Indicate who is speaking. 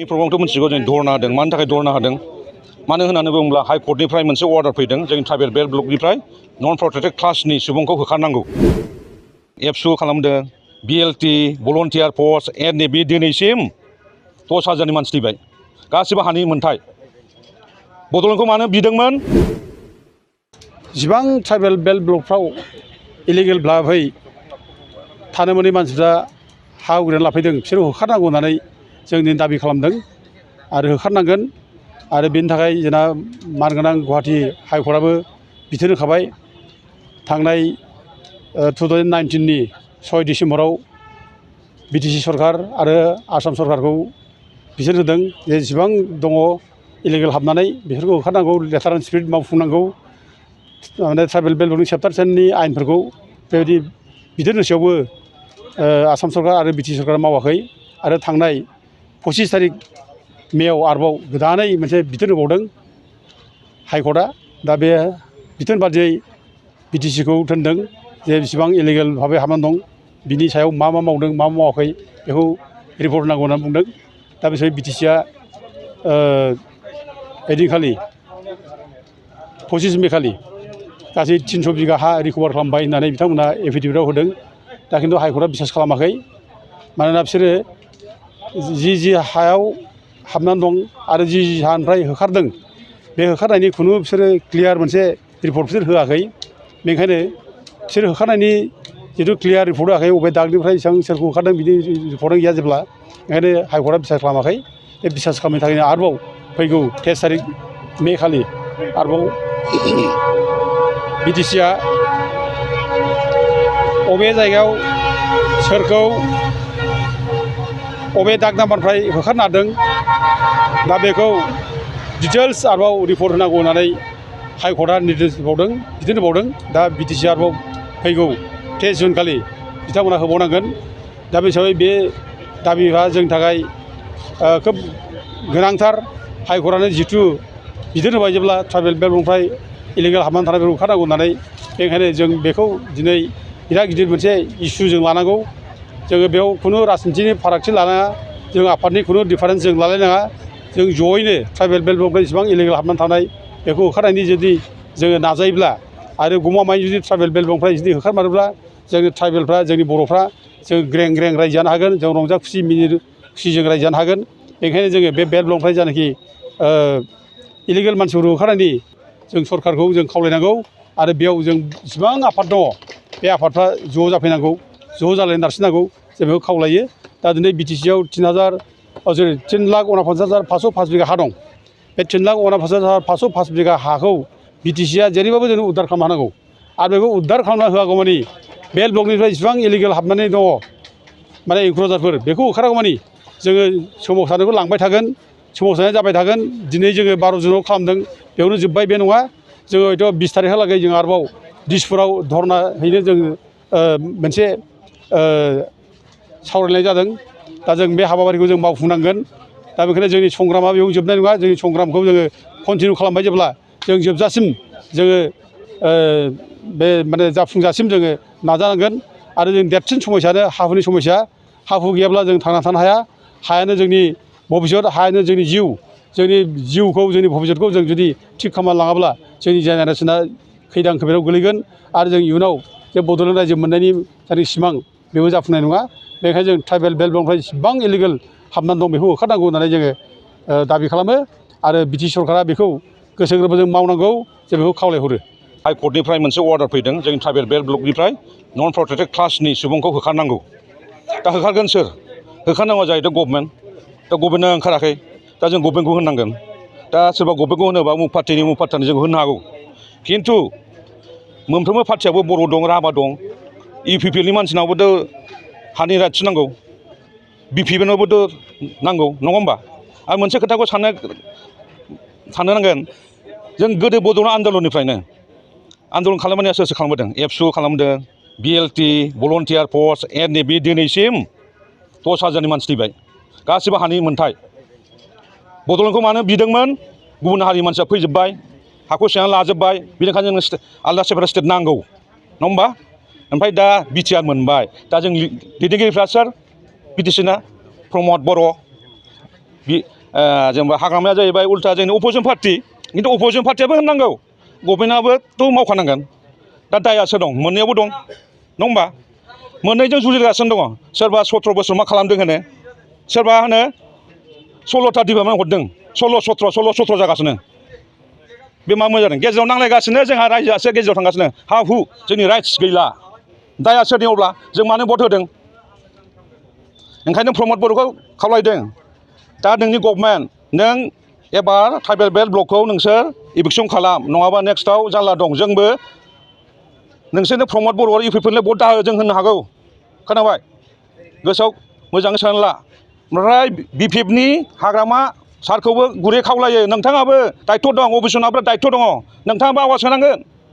Speaker 1: प्रब्लेमखौ मिथिगौ जों धरना होदों मानि थाखाय धरना होदों मानो होननानै बुङोब्ला हाइकर्टनिफ्राय मोनसे अर्डार फैदों जोंनि ट्राइबेल बेल्ट ब्लकनिफ्राय नन प्रटेक्टेड क्लासनि सुबुंखौ होखारनांगौ एबसु खालामदों बिएलटि भलन्टियार फर्स एनएबि दिनैसिम 10,000नि मानसि थैबाय गासिबो हानि मोन्थाय बड'लेण्डखौ मानो बिदोंमोन
Speaker 2: जिबां ट्राइबेल बेल्ट ब्लकफ्राव इलिगेल भाबै थानो मोनै मानसिफ्रा हा आवग्रिनानै लाफैदों बिसोरखौ होखारनांगौ होननानै जों दिनै दाबि खालामदों आरो होखारनांगोन आरो बेनि थाखाय जोंना मानगोनां गुवाहाटि हाइकर्टआबो बिथोन होखाबाय थांनाय 2019नि 6 डिसेम्बराव बिटिसि सरकार आरो आसाम सरकारखौ बिथोन होदों जे जेसेबां दङ इलिगेल हाबनानै बेफोरखौ होखारनांगौ लेटार एन्ड स्पिरिट मावफुंनांगौ माने ट्राइबेल बेल्ट ब्लकनि चेप्टार 10नि आयेनफोरखौ बेबायदि बिथोन होसेयावबो आसाम सरकार आरो बिटिसि सरकारा मावाखै आरो थांनाय 25 थारिख मेआव आरोबाव गोदानै मोनसे बिथोन होबावदों हाइकर्टआ दा बे बिथोन बादियै बिटिसिखौ थिनदों जे बेसेबां इलिगेल भाबै हाबनानै दं बिनि सायाव मा मा मावदों मा मावाखै बेखौ रिपर्ट होनांगौ होननानै बुंदों दा बे हिसाबै बिटिसिआ ओइदिनखालि 25 मे खालि गासै 300 बिगा हा रिकभार खालामबाय होननानै बिथांमोना एफिडेभिटआव होदों दा खिन्थु हाइकर्टआ बिसास खालामाखै मानोना बिसोरो जि हायाव हाबनानै दं आरो जि हानिफ्राय होखारदों बे होखारनायनि खुनु बिसोरो क्लियार मोनसे रिपर्ट बिसोर होआखै बेनिखायनो बिसोर होखारनायनि जिथु क्लियार रिपर्ट होआखै बबे दागनिफ्राय बेसेबां सोरखौ होखारदों बिनि रिपर्टआनो गैया जेब्ला ओंखायनो हाइकर्टआ बिसास खालामाखै बे बिसास खालामनो थाखायनो आरोबाव फैगौ 23 थारिख मे खालि आरोबाव बिटिसिआ बबे जायगायाव सोरखौ बबे दाग नाम्बारनिफ्राय होखारनो हादों दा बेखौ डिटेल्स आरोबाव रिपर्ट होनांगौ होननानै हाइकर्टआ निर्देश होबावदों बिथोन होबावदों दा बिटिसिआ आरोबाव फैगौ 23 जुन खालि बिथांमोना होबावनांगोन दा बे हिसाबै बे दाबिआ जोंनि थाखाय खोब गोनांथार हाइकर्टआनो जिथु बिथोन होबाय जेब्ला ट्राइबेल बेल्ट ब्लकनिफ्राय इलिगेल हाबनानै थानायफोरखौ होखारनांगौ होननानै बेनिखायनो जों बेखौ दिनै बिराद गिदिर मोनसे इस्यु जों लानांगौ जोङो बेयाव खुनु राजनिथिनि फारागथि लानाङा जों आफादनि खुनु डिफारेन्स जों लालायनाङा जों जयैनो ट्राइबेल बेल्ट ब्लकनिफ्राय जेसेबां इलिगेल हाबनानै थानाय बेखौ होखारनायनि जुदि जोङो नाजायोब्ला आरो गमामायै जुदि ट्राइबेल बेल्ट ब्लकनिफ्राय जुदि होखारमारोब्ला जोंनि ट्राइबेलफ्रा जोंनि बर'फ्रा जों ग्रें ग्रें रायजो जानो हागोन जों रंजा खुसि मिनि खुसि जों रायजो जानो हागोन बेनिखायनो जोङो बे बेल्ट ब्लकनिफ्राय जानाखि इलिगेल मानसिफोरखौ होखारनायनि जों सरकारखौ जों खावलायनांगौ आरो बेयाव जों जेसेबां आफाद दङ बे आफादफ्रा ज' जाफैनांगौ ज' जालायना नारसिननांगौ जों बेखौ खावलायो दा दिनै बिटिसिआव 3,49,505 बिगा हा दं बे 3,49,505 बिगा हाखौ बिटिसिआ जेरैबाबो जों उद्धार खालामनो हानांगौ आरो बेखौ उद्धार खालामना होआगौमानि बेल्ट ब्लकनिफ्राय जेसेबां इलिगेल हाबनानै दङ माने इनक्ल'जारफोर बेखौ होखारागौमानि जोङो सोमावसारनायखौ लांबाय थागोन सोमावसारनाय जाबाय थागोन दिनै जोङो 12 जुनाव खालामदों बेयावनो जोब्बाय बे नङा जोङो हयथ' 20 थारिखहालागै जों आरोबाव दिसपुराव धरना हैनो जों मोनसे सावरायनाय जादों दा जों बे हाबाफारिखौ जों मावफुंनांगोन दा बेखायनो जोंनि संग्रामा बेयाव जोबनाय नङा जोंनि संग्रामखौ जोङो कन्टिनिउ खालामबाय जेब्ला जों जोबजासिम जोङो बे माने जाफुंजासिम जोङो नाजानांगोन आरो जों देरसिन समयसायानो हा-हुनि समयसा हा-हु गैयाब्ला जों थांना थानो हाया हायानो जोंनि भबिसत हायानो जोंनि जिउ जोंनि जिउखौ जोंनि भबिसतखौ जों जुदि थिग खालामना लाङाब्ला जोंनि जेनेरेसना खैदां खैफोदाव गोलैगोन आरो जों इयुनाव जे बड'लेण्ड रायजो मोननायनि जायनि सिमां बेबो जाफुंनाय नङा बेनिखायनो जों ट्राइबेल बेल्ट ब्लकनिफ्राय जेसेबां इलिगेल हाबनानै दं बेखौ होखारनांगौ होननानै जोङो दाबि खालामो आरो बिटिसि सरकारा बेखौ गोसो गोरबोजों मावनांगौ जों बेखौ खावलायहरो
Speaker 1: हाइकर्टनिफ्राय मोनसे अर्डार फैदों जोंनि ट्राइबेल बेल्ट ब्लकनिफ्राय नन प्रटेक्टेड क्लासनि सुबुंखौ होखारनांगौ दा होखारगोन सोर होखारनांगौ जाहैदों गभर्नमेन्ट दा गभर्नमेन्टआ ओंखाराखै दा जों गभर्नमेन्टखौ होननांगोन दा सोरबा गभर्नमेन्टखौ होनोबा उमुक पार्टिनि जों होनो हागौ खिन्थु मोनफ्रोमबो पार्टियाबो बर' दं राभा दं इउपिपिएलनि मानसिनावबोथ' हानि राइट्स नांगौ बिपिएफआवबोथ' नांगौ नङा होमबा आरो मोनसे खोथाखौ साननो नांगोन जों गोदो बड'लेण्ड आन्दलननिफ्रायनो आन्दलन खालामनाया सोर सोर खालामबोदों एबसु खालामदों बिएलटि भलन्टियार फर्स एनएबि दिनैसिम 10,000नि मानसि थैबाय गासिबो हानि मोन्थाय बड'लेण्डखौ मानो बिदोंमोन गुबुन हारिनि मानसिया फैजोब्बाय हाखौ सेनानै लाजोब्बाय बेनिखायनो जोंनो आलादा सेपारेट स्टेट नांगौ नङा होमबा ओमफ्राय दा बिटिआर मोनबाय दा जों दैदेनगिरिफ्रा सोर बिटिसिना प्रमद बर' जेनेबा हाग्रामाया जाहैबाय उल्था जोंनि अपोजिसन पार्टि खिन्थु अपोजिसन पार्टियाबो होननांगौ गभर्नमेन्टआबोथ' मावखानांगोन दा दायासो दं मोननैयावबो दं नङा होमबा मोननैजों जुजिगासिनो दङ सोरबा 17 बोसोर मा खालामदों होनो सोरबा होनो 16था डिपार्टमेन्ट हरदों 16 जागासिनो बे मा मोजां जादों गेजेराव नांलायगासिनो जोंहा रायजोआसो गेजेराव थांगासिनो हा हु जोंनि राइट्स गैला दाया सोरनि अब्ला जों मानो भट होदों ओंखायनो प्रमद बर'खौ खावलायदों दा नोंनि गभर्नमेन्ट नों एबार ट्राइबेल बेल्ट ब्लकखौ नोंसोर इभिकसन खालाम नङाबा नेक्स्टआव जारला दं जोंबो नोंसोरनो प्रमद बर' इउपिफोरनो भट दाहो जों होननो हागौ खोनाबाय गोसोआव मोजाङै सोनानै ला ओमफ्राय बिपिएफनि हाग्रामा सारखौबो गुरै खावलायो नोंथाङाबो दायथ' दं अबिसनाबो दायथ' दङ नोंथाङाबो आवाज होनांगोन